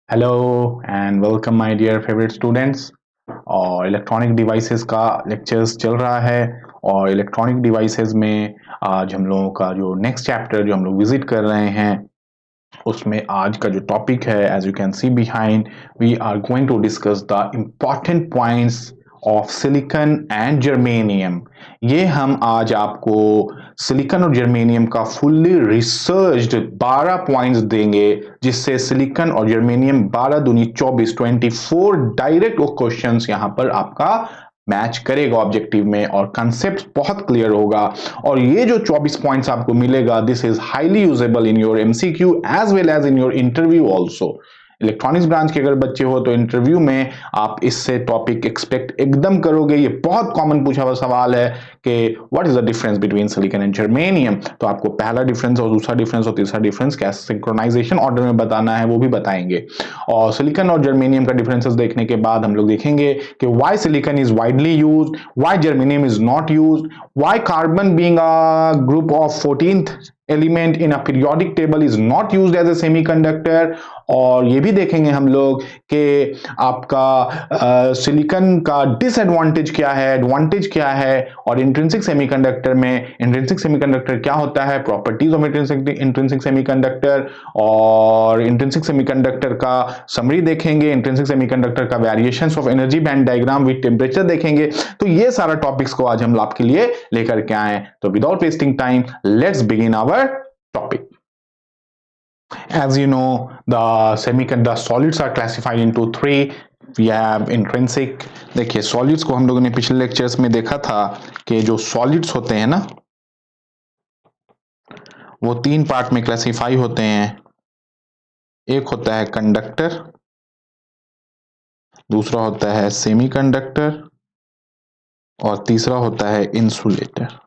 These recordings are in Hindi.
Hello and welcome my dear favourite students. और इलेक्ट्रॉनिक डिवाइसेस का लेक्चर्स चल रहा है। और इलेक्ट्रॉनिक डिवाइसेस में आज हम लोगों का जो नेक्स्ट चैप्टर जो हम लोग विजिट कर रहे हैं उसमें आज का जो टॉपिक है, as you can see behind, we are going to discuss the important points of silicon and germanium. ये हम आज आपको सिलिकॉन और जर्मेनियम का फुल्ली रिसर्च्ड 12 पॉइंट्स देंगे, जिससे सिलिकॉन और जर्मेनियम 12 दूनी 24 डायरेक्ट वो क्वेश्चंस यहां पर आपका मैच करेगा ऑब्जेक्टिव में, और कंसेप्ट बहुत क्लियर होगा। और ये जो 24 पॉइंट्स आपको मिलेगा, this is highly usable in your MCQ as well as in your interview also. Electronics branch के अगर बच्चे हो तो इंटरव्यू में आप इससे टॉपिक एक्सपेक्ट एकदम करोगे। ये बहुत कॉमन पूछा हुआ सवाल है कि what is the difference between silicon and germanium. तो आपको पहला डिफरेंस और दूसरा डिफरेंस और तीसरा डिफरेंस कैसे सिंक्रोनाइजेशन ऑर्डर में बताना है वो भी बताएंगे। और सिलिकॉन और जर्मेनियम का डिफरेंसेस देखने के बाद हम लोग देखेंगे कि why silicon is widely used, why germanium is not used, why carbon being a group of 14th element in a periodic table is not used as a semiconductor। और ये भी देखेंगे हम लोग कि आपका सिलिकॉन का डिसएडवांटेज क्या है, एडवांटेज क्या है, और इंट्रिंसिक सेमीकंडक्टर में इंट्रिंसिक सेमीकंडक्टर क्या होता है, प्रॉपर्टीज ऑफ इंट्रिंसिक सेमीकंडक्टर। और इंट्रिंसिक सेमीकंडक्टर का समरी देखेंगे, इंट्रिंसिक सेमीकंडक्टर का variations of energy band diagram with temperature देखेंगे। तो ये सारा टॉपिक्स को आज हम आपके लिए लेकर के आए। तो without wasting time let's begin our topic. As you know, the solids are classified into three. We have intrinsic। देखिए सॉलिड्स को हम लोगों ने पिछले लेक्चर्स में देखा था कि जो सॉलिड्स होते हैं ना, वो तीन पार्ट में क्लासिफाई होते हैं। एक होता है कंडक्टर, दूसरा होता है सेमीकंडक्टर, और तीसरा होता है इंसुलेटर।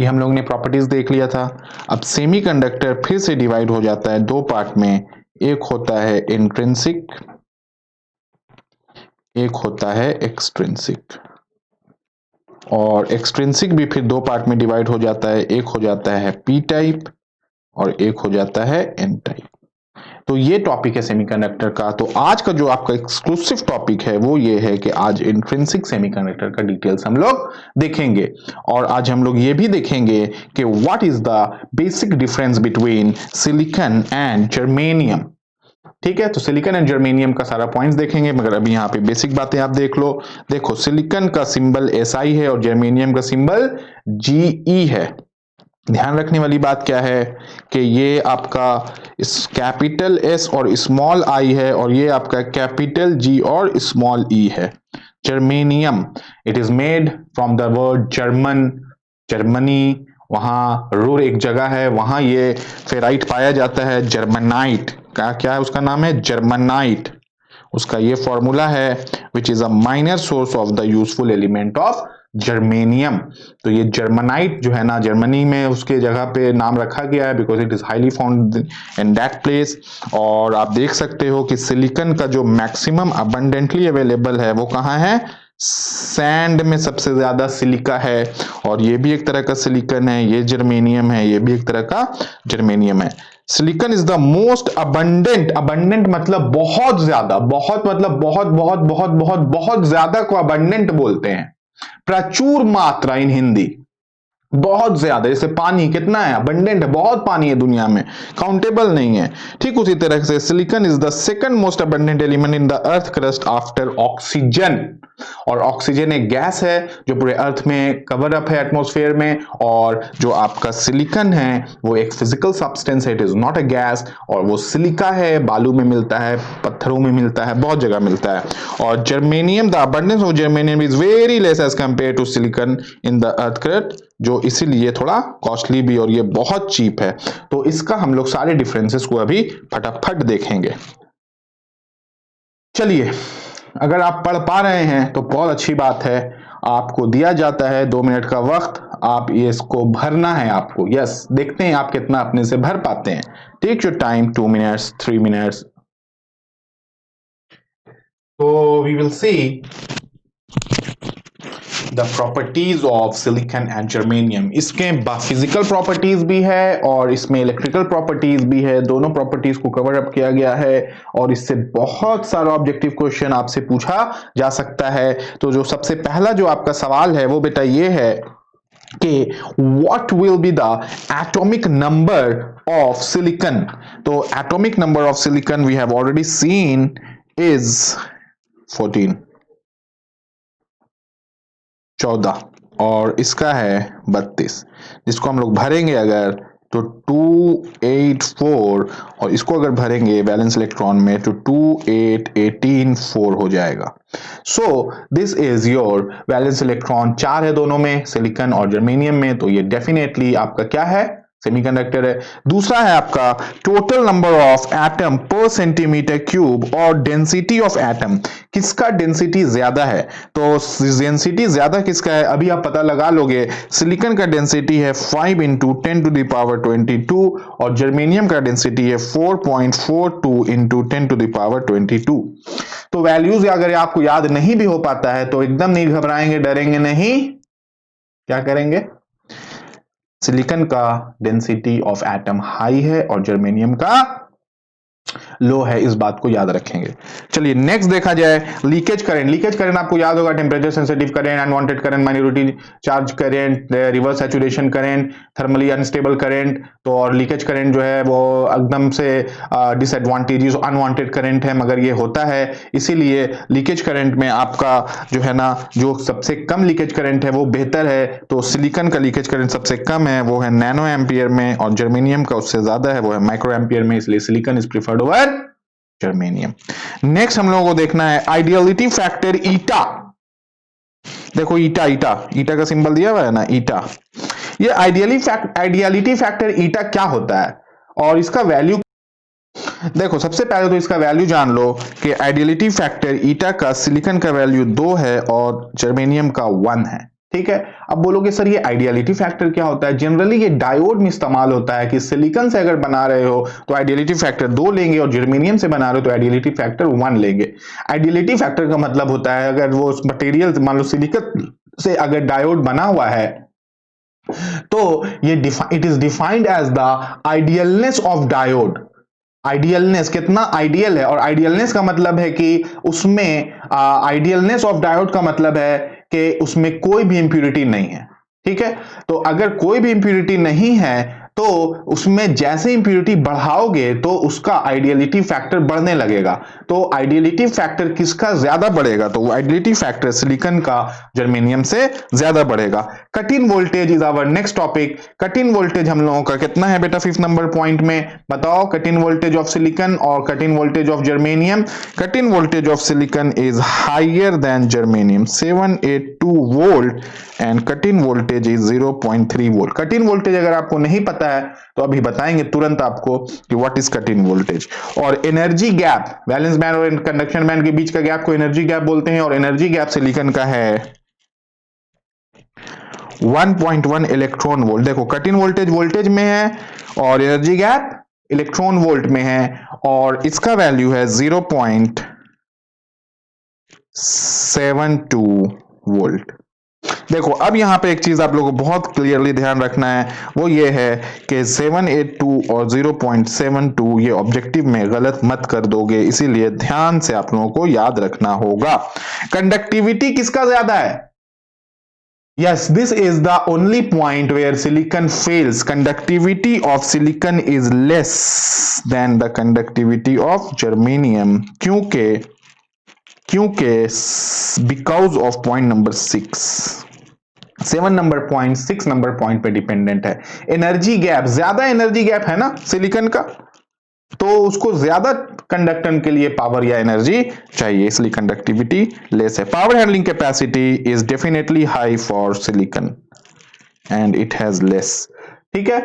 ये हम लोगों ने प्रॉपर्टीज देख लिया था। अब सेमीकंडक्टर फिर से डिवाइड हो जाता है दो पार्ट में। एक होता है इंट्रिंसिक, एक होता है एक्सट्रिंसिक। और एक्सट्रिंसिक भी फिर दो पार्ट में डिवाइड हो जाता है। एक हो जाता है पी टाइप और एक हो जाता है एन टाइप। तो ये टॉपिक है सेमीकंडक्टर का। तो आज का जो आपका एक्सक्लूसिव टॉपिक है वो ये है कि आज इंट्रिंसिक सेमीकंडक्टर का डिटेल्स हम लोग देखेंगे। और आज हम लोग ये भी देखेंगे कि what is the basic difference between silicon and germanium. ठीक है, तो सिलिकॉन एंड जर्मेनियम का सारा पॉइंट्स देखेंगे, मगर अभी यहाँ पे बेसिक बातें आप देख लो। देखो सिलिकॉन का सिंबल SI है और जर्मेनियम का सिंबल GE है। ध्यान रखने वाली बात क्या है कि ये आपका इस कैपिटल S और स्मॉल I है, और ये आपका कैपिटल G और स्मॉल E है। Germanium it is made from the word German, Germany, वहां रूर एक जगह है, वहां ये फेराइट पाया जाता है, जर्मनाइट का क्या है, उसका नाम है जर्मनाइट। उसका ये फॉर्मूला है which is a minor source of the useful element of germanium. तो ये जर्मनाइट जो है ना, जर्मनी में उसके जगह पे नाम रखा गया है because it is highly found in that place. और आप देख सकते हो कि सिलिकॉन का जो मैक्सिमम अबंडेंटली अवेलेबल है वो कहाँ है, सैंड में सबसे ज्यादा सिलिका है। और ये भी एक तरह का सिलिकॉन है, ये जर्मेनियम है, ये भी एक तरह का जर्मेनियम है। Silicon is the most abundant, abundant मतलब बहुत ज्यादा, बहुत मतलब बहुत बहुत बहुत बहुत बहुत ज्यादा को अबंडेंट बोलते हैं। प्रचुर मात्रा इन हिंदी, बहुत ज्यादा। जैसे पानी कितना है, अबंडेंट है, बहुत पानी है दुनिया में, काउंटेबल नहीं है। ठीक उसी तरह से silicon is the second most abundant element in the earth crust after oxygen. और ऑक्सीजन एक गैस है जो पूरे अर्थ में कवर अप है एटमॉस्फेयर में, और जो आपका सिलिकॉन है वो एक फिजिकल सब्सटेंस है, it is not a gas. और वो सिलिका है, बालू में मिलता है, पत्थरों में मिलता है, बहुत जगह मिलता है। और germanium, the abundance of germanium is very less as compare to silicon in the earth crust, जो इसीलिए थोड़ा कॉस्टली भी और ये बहुत चीप है। तो इसका हम लोग सारे डिफरेंसेस को अभी फटाफट देखेंगे। चलिए, अगर आप पढ़ पा रहे हैं तो बहुत अच्छी बात है। आपको दिया जाता है 2 मिनट का वक्त, आप ये इसको भरना है आपको। यस, देखते हैं आप कितना अपने से भर पाते हैं। Take your time, 2 minutes, 3 minutes. तो we will see the properties of silicon and germanium. इसके फिजिकल प्रॉपर्टीज भी है और इसमें इलेक्ट्रिकल प्रॉपर्टीज भी है, दोनों प्रॉपर्टीज को कवर अप किया गया है और इससे बहुत सारा ऑब्जेक्टिव क्वेश्चन आपसे पूछा जा सकता है। तो जो सबसे पहला जो आपका सवाल है वो बेटा ये है कि what will be the atomic number of silicon। तो atomic number of silicon we have already seen is 14, 14 और इसका है 32, जिसको हम लोग भरेंगे अगर तो 284 और इसको अगर भरेंगे वैलेंस इलेक्ट्रॉन में तो 28184 हो जाएगा। So this is your valence electron, 4 है दोनों में, सिलिकॉन और जर्मेनियम में, तो ये डेफिनेटली आपका क्या है, सेमीकंडक्टर है। दूसरा है आपका टोटल नंबर ऑफ एटम पर सेंटीमीटर क्यूब और डेंसिटी ऑफ एटम, किसका डेंसिटी ज्यादा है। तो डेंसिटी ज्यादा किसका है अभी आप पता लगा लोगे। सिलिकॉन का डेंसिटी है 5 इंटू 10 टू द पावर 22 और जर्मेनियम का डेंसिटी है 4.42 इंटू 10 टू द पावर 22। तो वैल्यूज अगर आपको याद नहीं भी हो पाता है तो एकदम नहीं घबराएंगे, डरेंगे नहीं, क्या करेंगे, सिलिकॉन का डेंसिटी ऑफ एटम हाई है और जर्मेनियम का लो है, इस बात को याद रखेंगे। चलिए नेक्स्ट देखा जाए लीकेज करंट। लीकेज करंट आपको याद होगा, temperature sensitive current, unwanted current, minority charge current, reverse saturation current, thermally unstable current. तो और लीकेज करंट जो है वो एकदम से डिसएडवांटेजेस अनवांटेड करंट है, मगर ये होता है, इसीलिए लीकेज करंट में आपका जो है ना, जो सबसे कम लीकेज करंट है वो बेहतर है। तो सिलिकॉन का लीकेज करंट सबसे कम है, वो है नैनो एम्पियर में, और जर्मेनियम का उससे ज्यादा है, वो है माइक्रो एम्पियर में, इसलिए silicon is preferred over germanium. Next हम लोगों को देखना है आइडियलिटी फैक्टर ईटा। देखो ईटा, ईटा ईटा का सिंबल दिया हुआ है ना, ईटा। ये आइडियलिटी फैक्टर ईटा क्या होता है और इसका वैल्यू, देखो सबसे पहले तो इसका वैल्यू जान लो कि आइडियलिटी फैक्टर ईटा का सिलिकॉन का वैल्यू 2 है और जर्मेनियम का 1 है। ठीक है, अब बोलोगे सर ये आइडियलिटी फैक्टर क्या होता है। जनरली ये डायोड में इस्तेमाल होता है कि सिलिकॉन से अगर बना रहे हो तो आइडियलिटी फैक्टर 2 लेंगे और जर्मेनियम से बना रहे हो तो आइडियलिटी फैक्टर 1 लेंगे। आइडियलिटी फैक्टर का मतलब होता है अगर वो मटेरियल मान लो सिलिकॉन से अगर डायोड बना हुआ है तो ये it is defined as the idealness of diode. Idealness कितना आइडियल है, और आइडियलनेस का मतलब है कि उसमें आइडियलनेस ऑफ डायोड का मतलब है कि उसमें कोई भी इंप्यूरिटी नहीं है। ठीक है, तो अगर कोई भी इंप्यूरिटी नहीं है तो उसमें जैसे इंप्यूरिटी बढ़ाओगे तो उसका आइडियलिटी फैक्टर बढ़ने लगेगा। तो आइडियलिटी फैक्टर किसका ज्यादा बढ़ेगा, तो आइडियलिटी फैक्टर सिलिकॉन का जर्मेनियम से ज्यादा बढ़ेगा। Cut in voltage is our next topic. Cut in voltage हम लोगों का कितना है बेटा 5th नंबर पॉइंट में, बताओ cut in voltage of silicon और cut in voltage of germanium. Cut in voltage of silicon is higher than germanium 782 volt and cut in voltage is 0.3 volt. Cut in voltage अगर आपको नहीं पता है तो अभी बताएंगे तुरंत आपको कि what is cut in voltage. और एनर्जी गैप, वैलेंस बैंड और कंडक्शन बैंड के बीच का गैप को एनर्जी गैप बोलते हैं, और एनर्जी गैप सिलिकॉन का है 1.1 इलेक्ट्रॉन वोल्ट। देखो कट इन वोल्टेज वोल्टेज में है और एनर्जी गैप इलेक्ट्रॉन वोल्ट में है, और इसका वैल्यू है 0.72 वोल्ट। देखो अब यहां पे एक चीज आप लोगों को बहुत क्लियरली ध्यान रखना है, वो ये है कि 782 और 0.72 ये ऑब्जेक्टिव में गलत मत कर दोगे, इसीलिए ध्यान से आप लोगों को याद रखना होगा। कंडक्टिविटी किसका ज्यादा है, yes this is the only point where silicon fails। conductivity of silicon is less than the conductivity of germanium क्योंकि because of point number 6, 7 number point 6 number point पे डिपेंडेंट है। एनर्जी गैप, ज्यादा एनर्जी गैप है ना सिलिकॉन का, तो उसको ज्यादा कंडक्टर के लिए पावर या एनर्जी चाहिए, इसलिए कंडक्टिविटी लेस है। Power handling capacity is definitely high for silicon and it has less. ठीक है,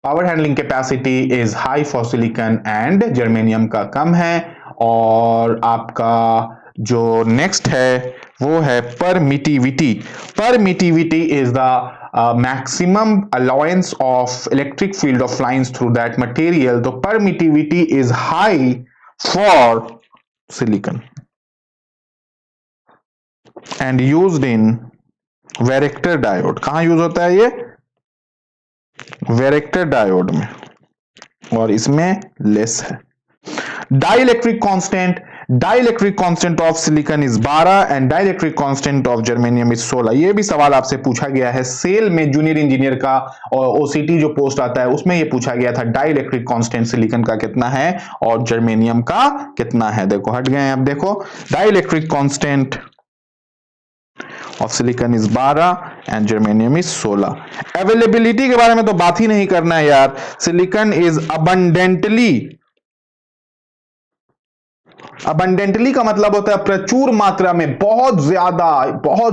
power handling capacity is high for silicon and germanium का कम है। और आपका जो नेक्स्ट है वो है permittivity. Permittivity is the maximum allowance of electric field of lines through that material. तो permittivity is high for silicon and used in varactor diode कहां यूज होता है ये? वैरेक्टर डायोड में, और इसमें लेस है। Dielectric constant of silicon is 12 and dielectric constant of germanium is 16। ये भी सवाल आपसे पूछा गया है सेल में, जूनियर इंजीनियर का और ओसीटी जो पोस्ट आता है उसमें ये पूछा गया था डाइलेक्ट्रिक कांस्टेंट सिलिकॉन का कितना है और जर्मेनियम का कितना है। देखो हट गए, अब देखो dielectric constant of silicon is 12 and germanium is 16। Availability के बारे में तो बात ही नहीं करना है यार। सिलिकॉन इज अबंडेंटली का मतलब होता है प्रचुर मात्रा में, बहुत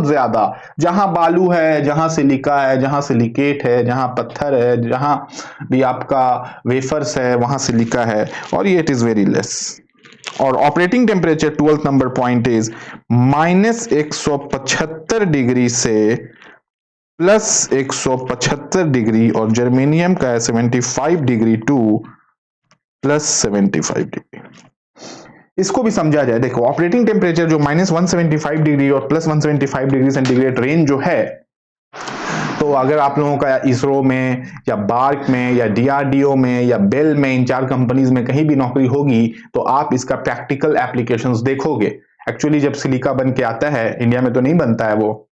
ज्यादा। जहां बालू है, जहां सिलिका है, जहां सिलिकेट है, जहां पत्थर है, जहां भी आपका वेफर्स है वहां सिलिका है, और ये इट इज वेरी लेस। और operating temperature 12th number point is -175 degree से +175 डिग्री, और जर्मेनियम का है 75 डिग्री टू +75 डिग्री। इसको भी समझा जाए, देखो ऑपरेटिंग टेम्परेचर जो -175 डिग्री और +175 डिग्री सेंटीग्रेड रेंज जो है, तो अगर आप लोगों का इसरो में या बार्क में या डीआरडीओ में या बेल में, इन 4 कंपनीज में कहीं भी नौकरी होगी तो आप इसका प्रैक्टिकल एप्लीकेशंस देखोगे। एक्चुअली जब सिलिका बन के आता है, इंडिया में तो नहीं बनता है, वो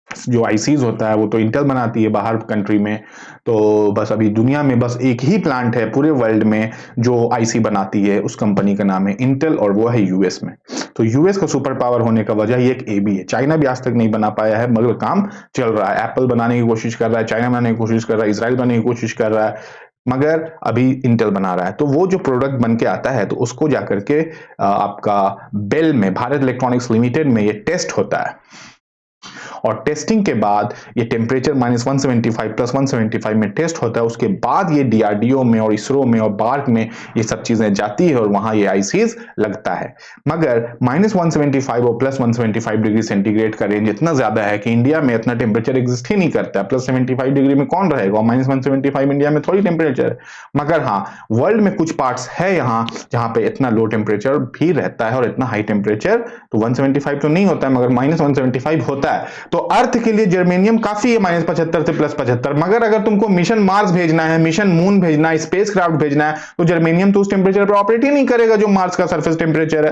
जो आईसीज होता है वो तो इंटेल बनाती है बाहर कंट्री में। तो बस अभी दुनिया में बस एक ही प्लांट है पूरे वर्ल्ड में जो आईसी बनाती है, उस कंपनी का नाम है इंटेल, और वो है यूएस में। तो यूएस का सुपर पावर होने का वजह ये एक ए भी है। चाइना भी आज तक नहीं बना पाया है, मगर काम चल रहा है। एप्पल बनाने की कोशिश कर रहा है, चाइना बनाने की कोशिश कर रहा है, इसराइल बनाने की कोशिश कर रहा है, मगर अभी इंटेल बना रहा है। तो वो जो प्रोडक्ट बन के आता है तो उसको जाकर के आपका बेल में, भारत इलेक्ट्रॉनिक्स लिमिटेड में ये टेस्ट होता है, और टेस्टिंग के बाद ये टेम्परेचर -175 +175 में टेस्ट होता है। उसके बाद ये डीआरडीओ में और इसरो में और बार्क में ये सब चीजें जाती है और वहां ये आईसीज लगता है। मगर -175 और +175 डिग्री सेंटीग्रेड का रेंज इतना ज्यादा है कि इंडिया में इतना टेम्परेचर एग्जिस्ट ही नहीं करता। +75 डिग्री में कौन रहेगा, और -175 इंडिया में थोड़ी टेम्परेचर है। मगर हाँ, वर्ल्ड में कुछ पार्ट्स है यहाँ जहां पे इतना लो टेम्परेचर भी रहता है और इतना हाई टेम्परेचर तो 175 तो नहीं होता है, मगर -175 होता है। तो अर्थ के लिए जर्मेनियम काफी है -75 से +75। मगर अगर तुमको मिशन मार्स भेजना है, मिशन मून भेजना है, स्पेस क्राफ्ट भेजना है, तो जर्मेनियम तो उस टेम्परेचर पर ऑपरेट ही नहीं करेगा जो मार्स का सरफेस टेम्परेचर है।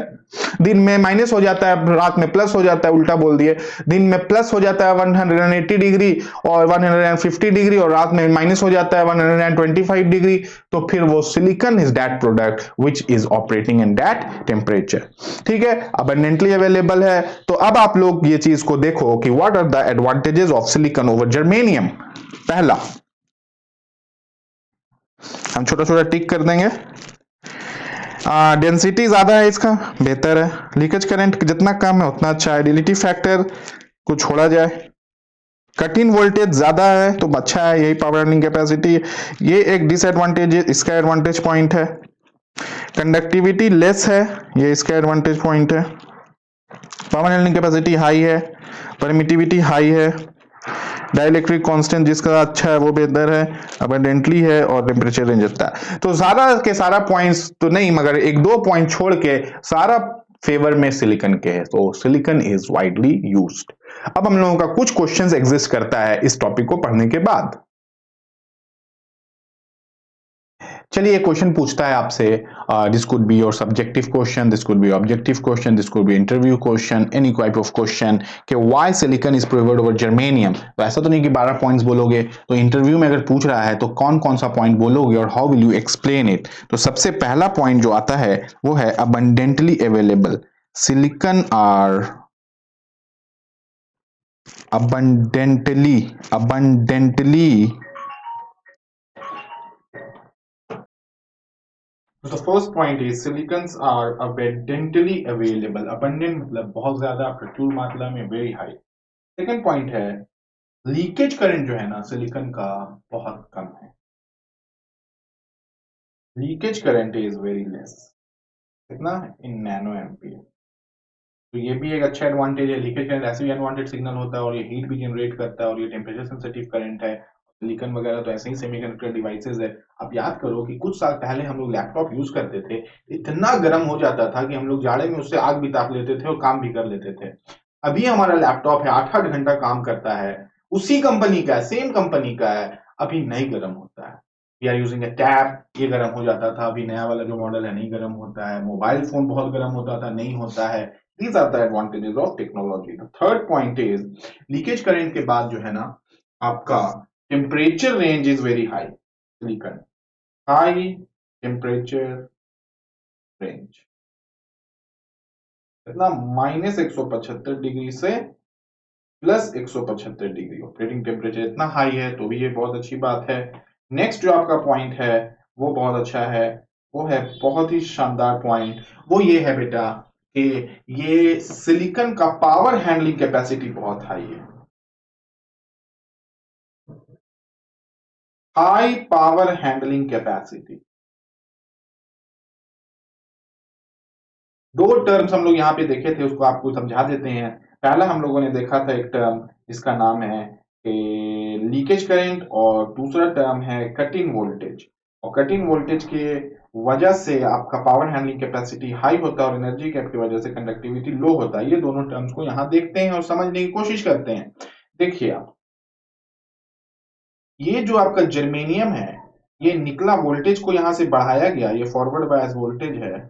दिन में माइनस हो जाता है, रात में प्लस हो जाता है, उल्टा बोल दिए। दिन में प्लस हो जाता है 180 डिग्री और 150 डिग्री, और रात में माइनस हो जाता है 125 डिग्री। तो फिर वो silicon is that product which is operating in that temperature. ठीक है, अबंडेंटली अवेलेबल है। तो अब आप लोग ये चीज को देखो कि what are the advantages of silicon over germanium. पहला, हम छोटा छोटा टिक कर देंगे। डेंसिटी ज्यादा है इसका, बेहतर है। लीकेज करंट जितना कम है उतना अच्छा है। डिलिटी फैक्टर को छोड़ा जाए। कट इन वोल्टेज ज्यादा है तो अच्छा है, यही पावर हैंडलिंग कैपेसिटी। ये एक डिसएडवांटेज, इसका एडवांटेज पॉइंट है। कंडक्टिविटी लेस है, ये इसका एडवांटेज पॉइंट है। पावर हैंडलिंग कैपेसिटी हाई है, परमिटिविटी हाई है। डाइलेक्ट्रिक कांस्टेंट जिसका अच्छा है वो बेहतर है, अबंडेंटली है, और टेम्परेचर रेंज अच्छा है। तो सारा के सारा पॉइंट्स तो नहीं, मगर एक दो पॉइंट छोड़ के सारा फेवर में सिलिकॉन के है। तो सिलिकॉन इज वाइडली यूज्ड। अब हम लोगों का कुछ क्वेश्चंस एग्जिस्ट करता है इस टॉपिक को पढ़ने के बाद। चलिए एक क्वेश्चन पूछता है आपसे, this could be your subjective question, this could be objective question, this could be interview question, any type of question कि why silicon is preferred over germanium. तो ऐसा तो नहीं कि 12 पॉइंट्स बोलोगे, तो इंटरव्यू में अगर पूछ रहा है तो कौन कौन सा पॉइंट बोलोगे और how will you explain it. तो सबसे पहला पॉइंट जो आता है वो है abundantly available. Silicon are abundantly So the first point is silicons are abundantly available. Abundant मतलब बहुत ज्यादा, प्रचुर मात्रा में, very high. Second point है लीकेज करंट जो है ना सिलिकॉन का बहुत कम है। Leakage current is very less, कितना, इन नैनो एम्पियर। तो ये भी एक अच्छा एडवांटेज है। लीकेज करंट ऐसे भी अनवांटेड सिग्नल होता है और ये हीट भी जनरेट करता है और ये टेम्परेचर सेंसिटिव करंट है। सिलिकॉन वगैरह तो ऐसे ही सेमीकंडक्टर डिवाइसेस है। आप याद करो कि कुछ साल पहले हम लोग लैपटॉप यूज करते थे, इतना गर्म हो जाता था कि हम लोग जाड़े में उससे आग भी ताप लेते थे और काम भी कर लेते थे। अभी हमारा लैपटॉप है 8-8 घंटा काम करता है, उसी कंपनी का है, सेम कंपनी का है, अभी नहीं गर्म होता है। We are using a tab, ये गर्म हो जाता था, अभी नया वाला जो मॉडल है नहीं गर्म होता है। मोबाइल फोन बहुत गर्म होता था, नहीं होता है। These are the advantages of technology. The third point is leakage current के बाद जो है ना आपका temperature range is very high. Silicon high temperature range इतना -175 डिग्री से +175 डिग्री ऑपरेटिंग टेम्परेचर इतना हाई है, तो भी ये बहुत अच्छी बात है। नेक्स्ट जो आपका पॉइंट है वो बहुत अच्छा है, वो है बहुत ही शानदार पॉइंट। वो ये है बेटा कि ये सिलिकॉन का पावर हैंडलिंग कैपेसिटी बहुत हाई है। High power handling capacity. दो टर्म्स हम लोग यहाँ पे देखे थे, उसको आपको समझा देते हैं। पहला हम लोगों ने देखा था एक टर्म जिसका नाम है लीकेज करंट, और दूसरा टर्म है कटिंग वोल्टेज। और कटिंग वोल्टेज के वजह से आपका पावर हैंडलिंग कैपेसिटी हाई होता है और एनर्जी कैप की वजह से कंडक्टिविटी लो होता है। ये दोनों टर्म्स को यहाँ देखते हैं और समझने की कोशिश करते हैं। देखिए आप, ये जो आपका जर्मेनियम है, ये निकला वोल्टेज को यहां से बढ़ाया गया, ये फॉरवर्ड बायस वोल्टेज है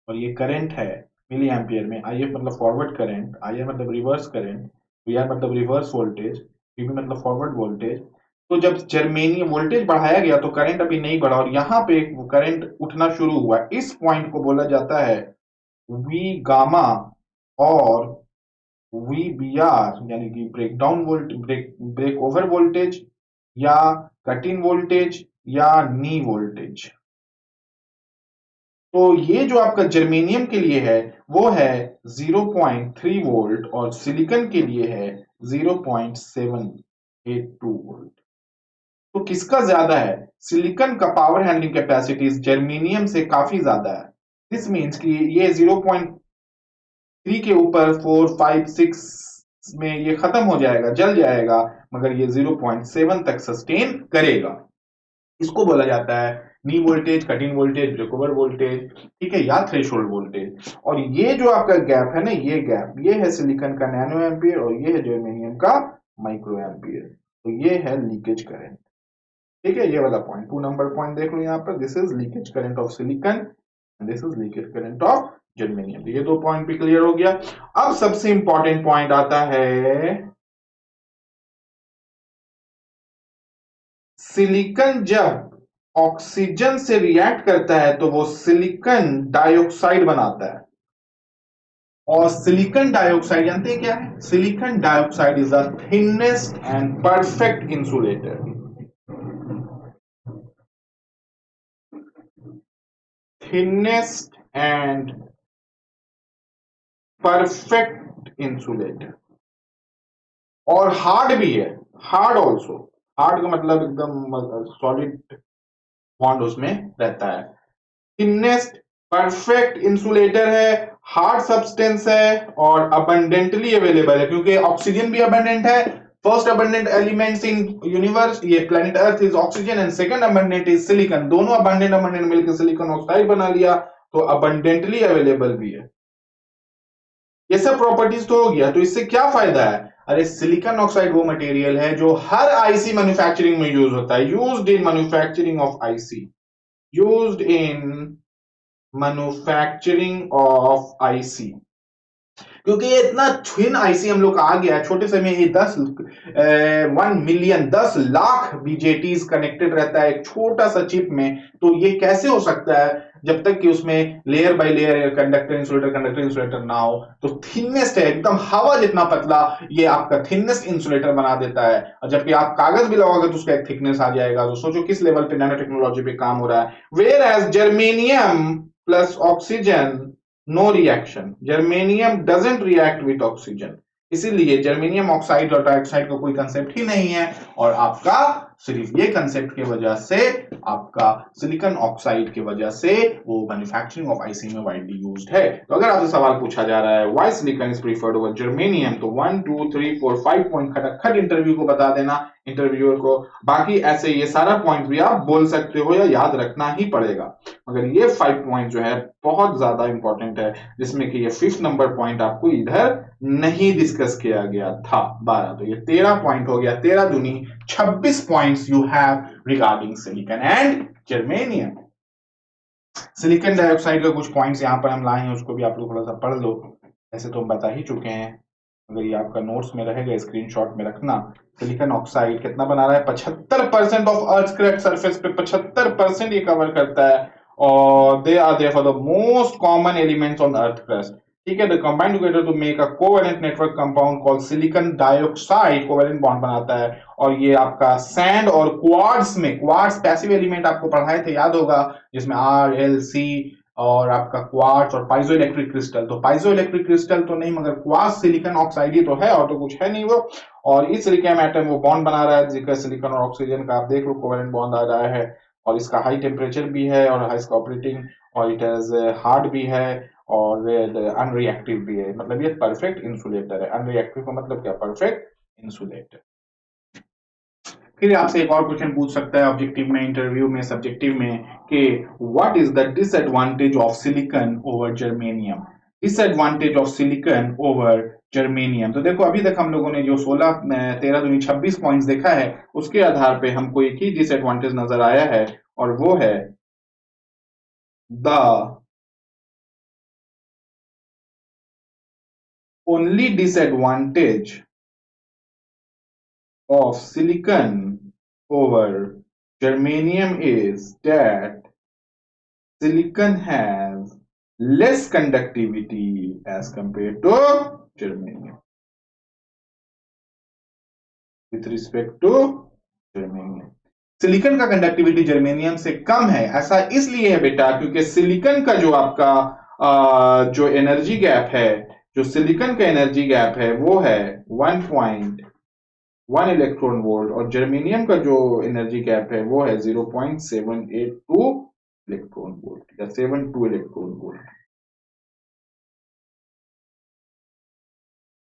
और ये करंट है मिली एम्पियर में। आई एफ मतलब फॉरवर्ड करंट, आई एफ मतलब रिवर्स करंट, वी आर मतलब रिवर्स वोल्टेज, वी बी मतलब फॉरवर्ड वोल्टेज। तो जब जर्मेनियम वोल्टेज बढ़ाया गया तो करंट अभी नहीं बढ़ा और यहाँ पे करंट उठना शुरू हुआ। इस पॉइंट को बोला जाता है वी गामा और वी बी आर, यानी कि breakdown volt break over voltage या कट-इन वोल्टेज या नी वोल्टेज। तो ये जो आपका जर्मेनियम के लिए है वो है 0.3 वोल्ट और सिलिकॉन के लिए है 0.782 वोल्ट। तो किसका ज्यादा है? सिलिकॉन का पावर हैंडलिंग कैपेसिटी जर्मेनियम से काफी ज्यादा है। दिस मीन्स कि ये 0.3 के ऊपर 4, 5, 6 में ये खत्म हो जाएगा, जल जाएगा, मगर ये 0.7 तक सस्टेन करेगा। इसको बोला जाता है knee voltage, cut in voltage, break over voltage, ठीक है, या थ्रेशोल्ड वोल्टेज। और ये जो आपका गैप है ना, ये गैप, ये है सिलिकॉन का नैनो एम्पियर और ये है जर्मेनियम का माइक्रो एम्पियर। तो ये है लीकेज करंट, ठीक है। ये वाला पॉइंट 2 नंबर पॉइंट देख लो यहाँ पर, this is leakage current of silicon and this is leakage current of germanium. ये दो पॉइंट भी क्लियर हो गया। अब सबसे इंपॉर्टेंट पॉइंट आता है, सिलिकॉन जब ऑक्सीजन से रिएक्ट करता है तो वो सिलिकॉन डाइऑक्साइड बनाता है। और सिलिकॉन डाइऑक्साइड जानते हैं क्या है? Silicon dioxide is the thinnest and perfect insulator. Thinnest and perfect insulator. और हार्ड भी है, हार्ड ऑल्सो। हार्ड का मतलब एकदम सॉलिड बॉन्ड उसमें रहता है। थिनेस्ट परफेक्ट इंसुलेटर है, हार्ड सब्सटेंस है और अबंडेंटली अवेलेबल है, क्योंकि ऑक्सीजन भी अबंडेंट है। First abundant elements in universe, ये planet earth, is oxygen and second abundant is silicon. दोनों अबंडेंट मिलकर सिलिकॉन ऑक्साइड बना लिया, तो अबंडेंटली अवेलेबल भी है। ये सब प्रॉपर्टीज तो हो गया, तो इससे क्या फायदा है? अरे सिलिकॉन ऑक्साइड वो मटेरियल है जो हर आईसी मैन्युफैक्चरिंग में यूज होता है। Used in manufacturing of IC, used in manufacturing of IC. क्योंकि ये इतना थिन आईसी हम लोग का आ गया है, छोटे से में ये 1 मिलियन 10 लाख बीजेटीज कनेक्टेड रहता है एक छोटा सा चिप में। तो ये कैसे हो सकता है जब तक कि उसमें layer by layer conductor insulator ना हो। तो थिननेस्ट है एकदम हवा जितना पतला, ये आपका थिननेस्ट इंसुलेटर बना देता है। और जबकि आप कागज भी लगाओगे तो उसका एक थिकनेस आ जाएगा। तो सोचो किस लेवल पे नैनो टेक्नोलॉजी पे काम हो रहा है। Whereas germanium plus oxygen, no reaction, germanium doesn't react with oxygen, इसीलिए जर्मेनियम ऑक्साइड और डाइऑक्साइड का कोई कंसेप्ट ही नहीं है। और आपका सिर्फ ये कंसेप्ट की वजह से आपका सिलिकॉन ऑक्साइड की वजह से वो मैन्युफैक्चरिंग ऑफ आईसी में वाइडली यूज्ड है। तो अगर आपसे सवाल पूछा जा रहा है why silicon is preferred over germanium, तो 1 2 3 4 5 पॉइंट खटखट इंटरव्यू को बता देना, इंटरव्यूअर को। बाकी ऐसे ये सारा पॉइंट भी आप बोल सकते हो या याद रखना ही पड़ेगा, मगर ये 5 पॉइंट जो है बहुत ज्यादा इंपॉर्टेंट है, जिसमें कि ये 5th नंबर पॉइंट आपको इधर नहीं डिस्कस किया गया था। 12, तो ये 13 पॉइंट हो गया, 13 दूनी 26 points you have regarding silicon and germanium. Silicon dioxide का कुछ पॉइंट्स यहां पर हम लाए हैं, उसको भी आप लोग थोड़ा सा पढ़ लो। ऐसे तो हम बता ही चुके हैं, अगर ये आपका नोट्स में रहेगा स्क्रीनशॉट में रखना। सिलिकॉन ऑक्साइड कितना बना रहा है, 75% ऑफ अर्थ क्रैक्ड सरफेस पे 75% ये कवर करता है, और they are there for the most common elements on earth crust. ठीक है, the combine together to make a covalent network compound called silicon dioxide, covalent bond बनाता है। और ये आपका सैंड और क्वार्ट्ज में, क्वार्ट्ज पैसिव एलिमेंट आपको पढ़ाए थे याद होगा, जिसमें आर एल सी और आपका क्वार्ट्ज और पाइजो इलेक्ट्रिक क्रिस्टल। तो पाइजो इलेक्ट्रिक क्रिस्टल तो नहीं, मगर क्वार्ट्ज सिलिकॉन ऑक्साइड ही तो है, और तो कुछ है नहीं वो। और इस सिलिकॉन एटम वो बॉन्ड बना रहा है, जिसका सिलिकॉन और ऑक्सीजन का आप देख लो कोवेलेंट बॉन्ड आ रहा है, और इसका हाई टेम्परेचर भी है और हाई ऑपरेटिंग, और इट हैज हार्ड भी है और अनरिएक्टिव भी है। मतलब ये परफेक्ट इंसुलेटर है। अनरिएक्टिव का मतलब क्या, परफेक्ट इंसुलेटर। फिर आपसे एक और क्वेश्चन पूछ सकता है ऑब्जेक्टिव में, इंटरव्यू में, सब्जेक्टिव में, कि what is the disadvantage of silicon over germanium. Disadvantage of silicon over germanium. तो देखो, अभी तक हम लोगों ने जो 16 13 दूनी 26 पॉइंट्स देखा है, उसके आधार पे हमको एक ही डिसएडवांटेज नजर आया है, और वो है the only disadvantage of silicon over germanium is that silicon has less conductivity as compared to germanium with respect to germanium। Silicon का कंडक्टिविटी जर्मेनियम से कम है। ऐसा इसलिए है बेटा, क्योंकि सिलिकॉन का जो आपका जो एनर्जी गैप है, जो सिलिकॉन का एनर्जी गैप है वो है 1.1 इलेक्ट्रॉन वोल्ट, और जर्मेनियम का जो एनर्जी गैप है वो है 0.782 इलेक्ट्रॉन वोल्ट या 72 इलेक्ट्रॉन वोल्ट।